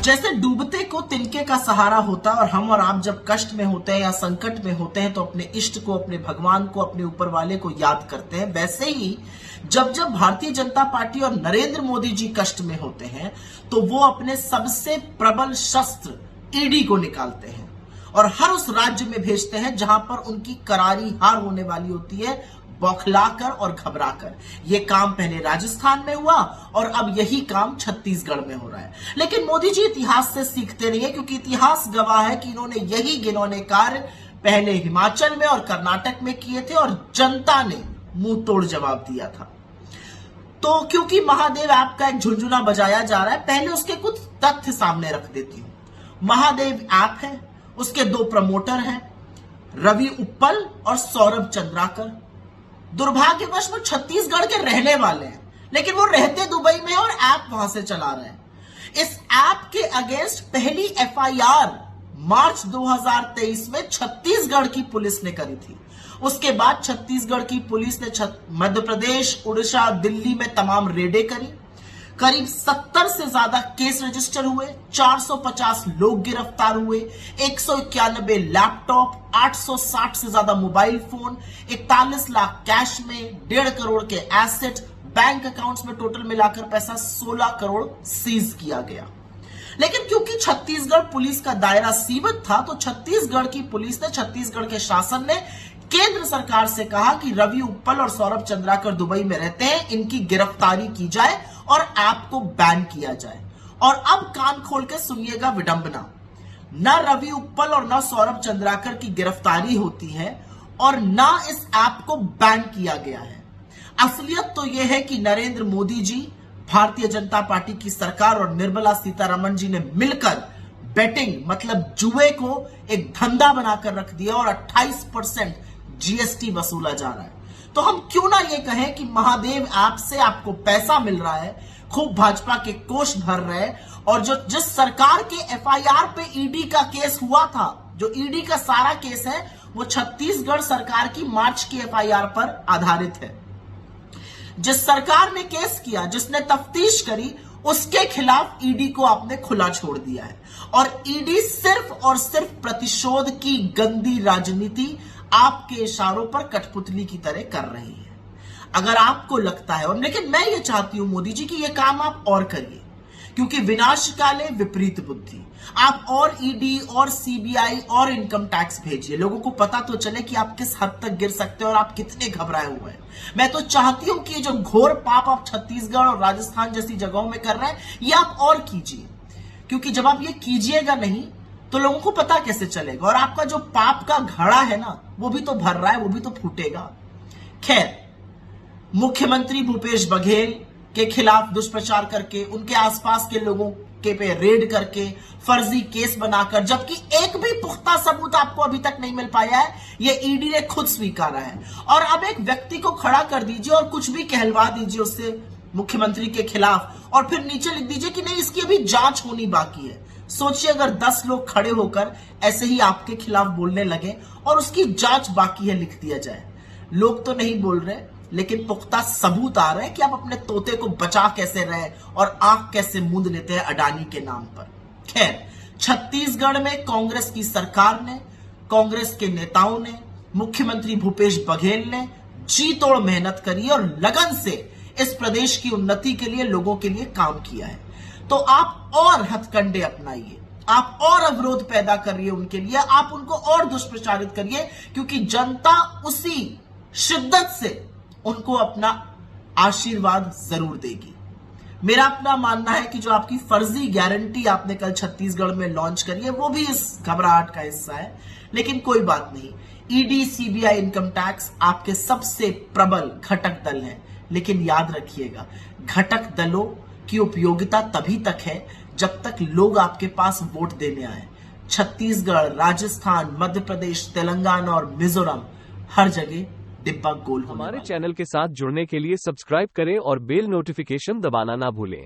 जैसे डूबते को तिनके का सहारा होता है और हम और आप जब कष्ट में होते हैं या संकट में होते हैं तो अपने इष्ट को, अपने भगवान को, अपने ऊपर वाले को याद करते हैं, वैसे ही जब जब भारतीय जनता पार्टी और नरेंद्र मोदी जी कष्ट में होते हैं तो वो अपने सबसे प्रबल शस्त्र ईडी को निकालते हैं और हर उस राज्य में भेजते हैं जहां पर उनकी करारी हार होने वाली होती है, बौखलाकर और घबराकर। यह काम पहले राजस्थान में हुआ और अब यही काम छत्तीसगढ़ में हो रहा है। लेकिन मोदी जी इतिहास से सीखते नहीं है, क्योंकि इतिहास गवाह है कि इन्होंने यही घिनौने कार्य पहले हिमाचल में और कर्नाटक में किए थे और जनता ने मुंह तोड़ जवाब दिया था। तो क्योंकि महादेव ऐप का एक झुंझुना बजाया जा रहा है, पहले उसके कुछ तथ्य सामने रख देती हूं। महादेव ऐप है, उसके दो प्रमोटर हैं, रवि उप्पल और सौरभ चंद्राकर। दुर्भाग्यवश वो छत्तीसगढ़ के रहने वाले हैं, लेकिन वो रहते दुबई में और ऐप वहां से चला रहे हैं। इस ऐप के अगेंस्ट पहली एफआईआर मार्च 2023 में छत्तीसगढ़ की पुलिस ने करी थी। उसके बाद छत्तीसगढ़ की पुलिस ने मध्य प्रदेश, उड़ीसा, दिल्ली में तमाम रेडें करी। करीब 70 से ज्यादा केस रजिस्टर हुए, 450 लोग गिरफ्तार हुए, 191 लैपटॉप, 860 से ज्यादा मोबाइल फोन, 41 लाख कैश में, 1.5 करोड़ के एसेट, बैंक अकाउंट्स में टोटल मिलाकर पैसा 16 करोड़ सीज किया गया। लेकिन क्योंकि छत्तीसगढ़ पुलिस का दायरा सीमित था तो छत्तीसगढ़ की पुलिस ने, छत्तीसगढ़ के शासन ने केंद्र सरकार से कहा कि रवि उप्पल और सौरभ चंद्राकर दुबई में रहते हैं, इनकी गिरफ्तारी की जाए और ऐप को बैन किया जाए। और अब कान खोल के सुनिएगा विडंबना, न रवि उप्पल और न सौरभ चंद्राकर की गिरफ्तारी होती है और न इस ऐप को बैन किया गया है। असलियत तो यह है कि नरेंद्र मोदी जी, भारतीय जनता पार्टी की सरकार और निर्मला सीतारमण जी ने मिलकर बेटिंग मतलब जुए को एक धंधा बनाकर रख दिया और 28% जीएसटी वसूला जा रहा है। तो हम क्यों ना ये कहें कि महादेव ऐप से आपको पैसा मिल रहा है, खूब भाजपा के कोष भर रहे हैं, और जो जिस सरकार के एफआईआर पे ईडी का केस हुआ था, जो ईडी का सारा केस है वो छत्तीसगढ़ सरकार की मार्च की एफआईआर पर आधारित है। जिस सरकार ने केस किया, जिसने तफ्तीश करी, उसके खिलाफ ईडी को आपने खुला छोड़ दिया है और ईडी सिर्फ और सिर्फ प्रतिशोध की गंदी राजनीति आपके इशारों पर कठपुतली की तरह कर रही है। अगर आपको लगता है, और लेकिन मैं ये चाहती हूं मोदी जी कि ये काम आप और करिए, क्योंकि विनाश काले विपरीत बुद्धि। आप और ईडी और सीबीआई और इनकम टैक्स भेजिए, लोगों को पता तो चले कि आप किस हद तक गिर सकते हैं और आप कितने घबराए हुए हैं। मैं तो चाहती हूं कि ये जो घोर पाप आप छत्तीसगढ़ और राजस्थान जैसी जगहों में कर रहे हैं, ये आप और कीजिए, क्योंकि जब आप ये कीजिएगा नहीं तो लोगों को पता कैसे चलेगा, और आपका जो पाप का घड़ा है ना, वो भी तो भर रहा है, वो भी तो फूटेगा। खैर, मुख्यमंत्री भूपेश बघेल के खिलाफ दुष्प्रचार करके, उनके आसपास के लोगों के पे रेड करके, फर्जी केस बनाकर, जबकि एक भी पुख्ता सबूत आपको अभी तक नहीं मिल पाया है, ये ईडी ने खुद स्वीकारा है। और अब एक व्यक्ति को खड़ा कर दीजिए और कुछ भी कहलवा दीजिए उससे मुख्यमंत्री के खिलाफ, और फिर नीचे लिख दीजिए कि नहीं, इसकी अभी जांच होनी बाकी है। सोचिए अगर 10 लोग खड़े होकर ऐसे ही आपके खिलाफ बोलने लगे और उसकी जांच बाकी है लिख दिया जाए। लोग तो नहीं बोल रहे, लेकिन पुख्ता सबूत आ रहे हैं कि आप अपने तोते को बचा कैसे रहे और आंख कैसे मूंद लेते हैं अडानी के नाम पर। खैर, छत्तीसगढ़ में कांग्रेस की सरकार ने, कांग्रेस के नेताओं ने, मुख्यमंत्री भूपेश बघेल ने जी तोड़ मेहनत करी और लगन से इस प्रदेश की उन्नति के लिए, लोगों के लिए काम किया है। तो आप और हथकंडे अपनाइए, आप और अवरोध पैदा करिए उनके लिए, आप उनको और दुष्प्रचारित करिए, क्योंकि जनता उसी शिद्दत से उनको अपना आशीर्वाद जरूर देगी। मेरा अपना मानना है कि जो आपकी फर्जी गारंटी आपने कल छत्तीसगढ़ में लॉन्च करी है, वो भी इस घबराहट का हिस्सा है, लेकिन कोई बात नहीं। ईडी, सीबीआई, इनकम टैक्स आपके सबसे प्रबल घटक दल हैं, लेकिन याद रखिएगा, घटक दलों की उपयोगिता तभी तक है जब तक लोग आपके पास वोट देने आए। छत्तीसगढ़, राजस्थान, मध्य प्रदेश, तेलंगाना और मिजोरम, हर जगह डिब्बा गोल होने वाला है। हमारे चैनल के साथ जुड़ने के लिए सब्सक्राइब करें और बेल नोटिफिकेशन दबाना ना भूलें।